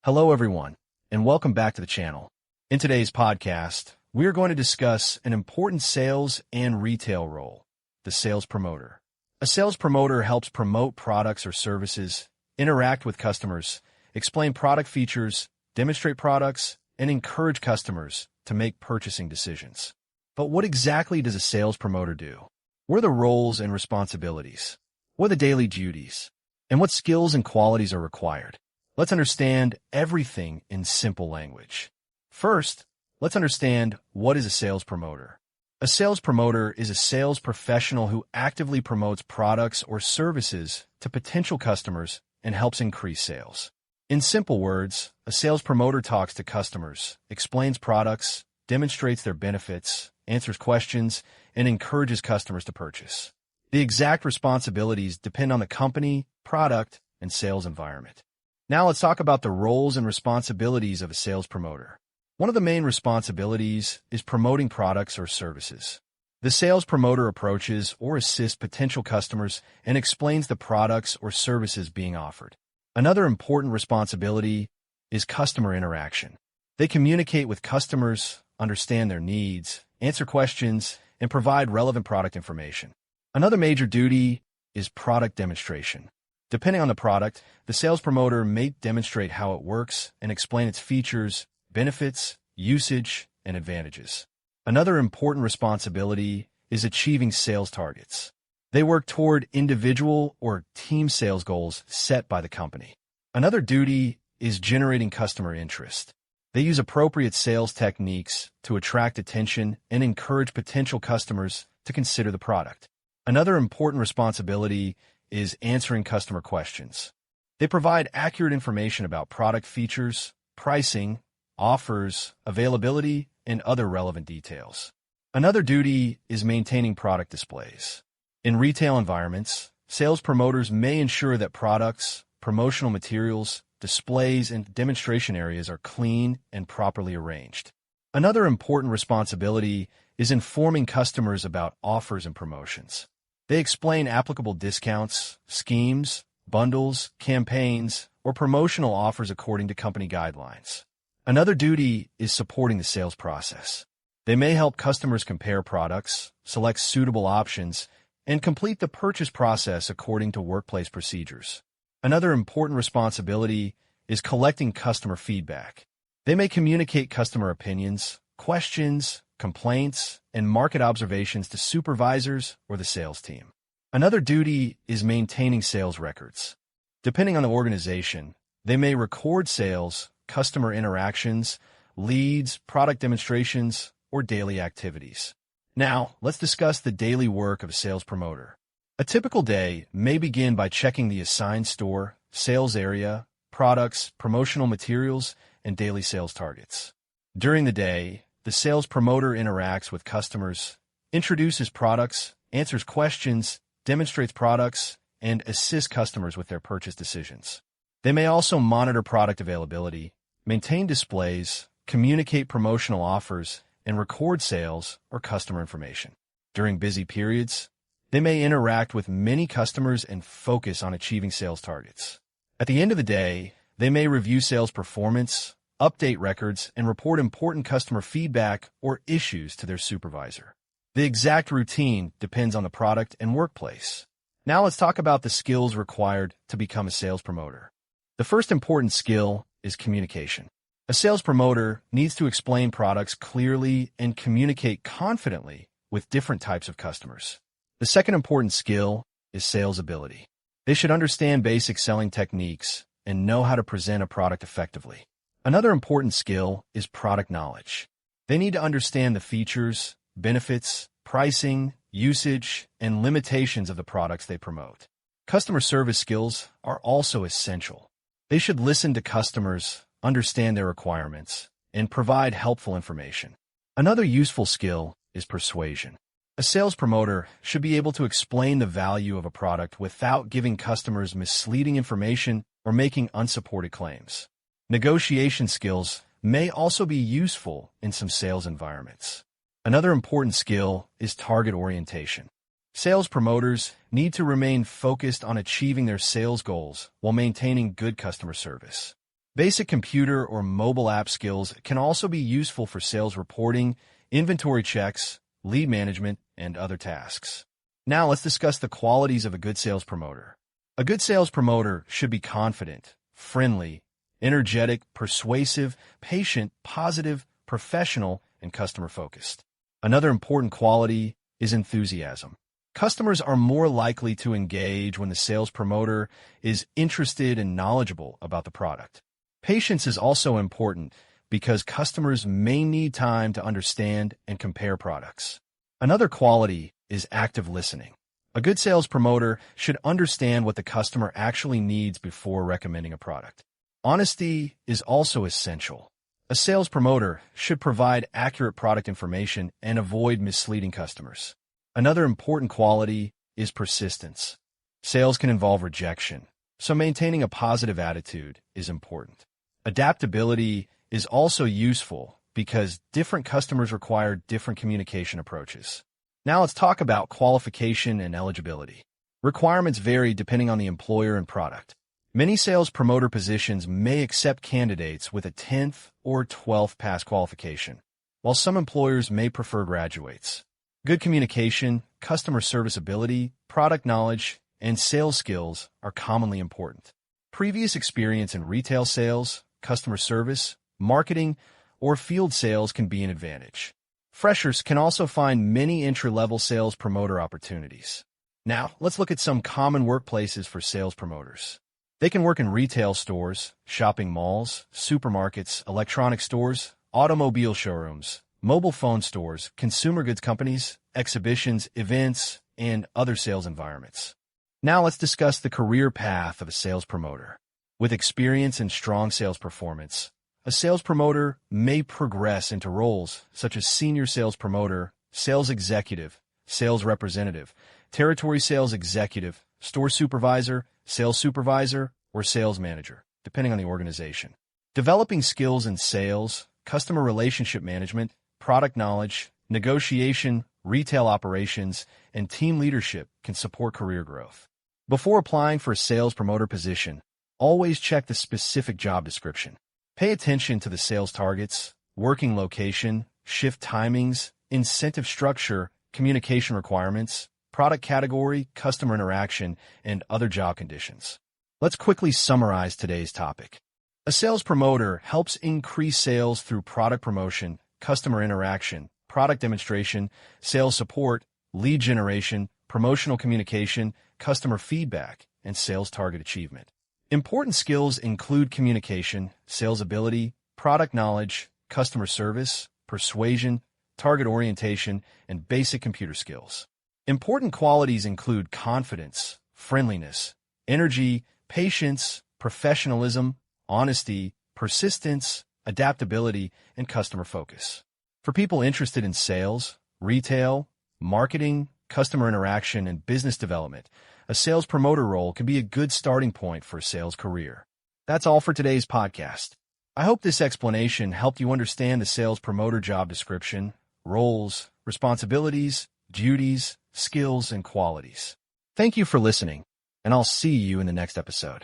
Hello, everyone, and welcome back to the channel. In today's podcast, we are going to discuss an important sales and retail role, the sales promoter. A sales promoter helps promote products or services, interact with customers, explain product features, demonstrate products, and encourage customers to make purchasing decisions. But what exactly does a sales promoter do? What are the roles and responsibilities? What are the daily duties? And what skills and qualities are required? Let's understand everything in simple language. First, let's understand what is a sales promoter. A sales promoter is a sales professional who actively promotes products or services to potential customers and helps increase sales. In simple words, a sales promoter talks to customers, explains products, demonstrates their benefits, answers questions, and encourages customers to purchase. The exact responsibilities depend on the company, product, and sales environment. Now let's talk about the roles and responsibilities of a sales promoter. One of the main responsibilities is promoting products or services. The sales promoter approaches or assists potential customers and explains the products or services being offered. Another important responsibility is customer interaction. They communicate with customers, understand their needs, answer questions, and provide relevant product information. Another major duty is product demonstration. Depending on the product, the sales promoter may demonstrate how it works and explain its features, benefits, usage, and advantages. Another important responsibility is achieving sales targets. They work toward individual or team sales goals set by the company. Another duty is generating customer interest. They use appropriate sales techniques to attract attention and encourage potential customers to consider the product. Another important responsibility is answering customer questions. They provide accurate information about product features, pricing, offers, availability, and other relevant details. Another duty is maintaining product displays. In retail environments, sales promoters may ensure that products, promotional materials, displays, and demonstration areas are clean and properly arranged. Another important responsibility is informing customers about offers and promotions. They explain applicable discounts, schemes, bundles, campaigns, or promotional offers according to company guidelines. Another duty is supporting the sales process. They may help customers compare products, select suitable options, and complete the purchase process according to workplace procedures. Another important responsibility is collecting customer feedback. They may communicate customer opinions, questions, complaints, and market observations to supervisors or the sales team. Another duty is maintaining sales records. Depending on the organization, they may record sales, customer interactions, leads, product demonstrations, or daily activities. Now, let's discuss the daily work of a sales promoter. A typical day may begin by checking the assigned store, sales area, products, promotional materials, and daily sales targets. During the day, the sales promoter interacts with customers, introduces products, answers questions, demonstrates products, and assists customers with their purchase decisions. They may also monitor product availability, maintain displays, communicate promotional offers, and record sales or customer information. During busy periods, they may interact with many customers and focus on achieving sales targets. At the end of the day, they may review sales performance, update records, and report important customer feedback or issues to their supervisor. The exact routine depends on the product and workplace. Now let's talk about the skills required to become a sales promoter. The first important skill is communication. A sales promoter needs to explain products clearly and communicate confidently with different types of customers. The second important skill is sales ability. They should understand basic selling techniques and know how to present a product effectively. Another important skill is product knowledge. They need to understand the features, benefits, pricing, usage, and limitations of the products they promote. Customer service skills are also essential. They should listen to customers, understand their requirements, and provide helpful information. Another useful skill is persuasion. A sales promoter should be able to explain the value of a product without giving customers misleading information or making unsupported claims. Negotiation skills may also be useful in some sales environments. Another important skill is target orientation. Sales promoters need to remain focused on achieving their sales goals while maintaining good customer service. Basic computer or mobile app skills can also be useful for sales reporting, inventory checks, lead management, and other tasks. Now let's discuss the qualities of a good sales promoter. A good sales promoter should be confident, friendly, energetic, persuasive, patient, positive, professional, and customer-focused. Another important quality is enthusiasm. Customers are more likely to engage when the sales promoter is interested and knowledgeable about the product. Patience is also important because customers may need time to understand and compare products. Another quality is active listening. A good sales promoter should understand what the customer actually needs before recommending a product. Honesty is also essential. A sales promoter should provide accurate product information and avoid misleading customers. Another important quality is persistence. Sales can involve rejection, so maintaining a positive attitude is important. Adaptability is also useful because different customers require different communication approaches. Now let's talk about qualification and eligibility. Requirements vary depending on the employer and product. Many sales promoter positions may accept candidates with a 10th or 12th pass qualification, while some employers may prefer graduates. Good communication, customer service ability, product knowledge, and sales skills are commonly important. Previous experience in retail sales, customer service, marketing, or field sales can be an advantage. Freshers can also find many entry-level sales promoter opportunities. Now, let's look at some common workplaces for sales promoters. They can work in retail stores, shopping malls, supermarkets, electronic stores, automobile showrooms, mobile phone stores, consumer goods companies, exhibitions, events, and other sales environments. Now let's discuss the career path of a sales promoter. With experience and strong sales performance, a sales promoter may progress into roles such as senior sales promoter, sales executive, sales representative, territory sales executive, store supervisor, sales supervisor, or sales manager, depending on the organization. Developing skills in sales, customer relationship management, product knowledge, negotiation, retail operations, and team leadership can support career growth. Before applying for a sales promoter position, always check the specific job description. Pay attention to the sales targets, working location, shift timings, incentive structure, communication requirements, product category, customer interaction, and other job conditions. Let's quickly summarize today's topic. A sales promoter helps increase sales through product promotion, customer interaction, product demonstration, sales support, lead generation, promotional communication, customer feedback, and sales target achievement. Important skills include communication, sales ability, product knowledge, customer service, persuasion, target orientation, and basic computer skills. Important qualities include confidence, friendliness, energy, patience, professionalism, honesty, persistence, adaptability, and customer focus. For people interested in sales, retail, marketing, customer interaction, and business development, a sales promoter role can be a good starting point for a sales career. That's all for today's podcast. I hope this explanation helped you understand the sales promoter job description, roles, responsibilities, duties, skills, and qualities. Thank you for listening, and I'll see you in the next episode.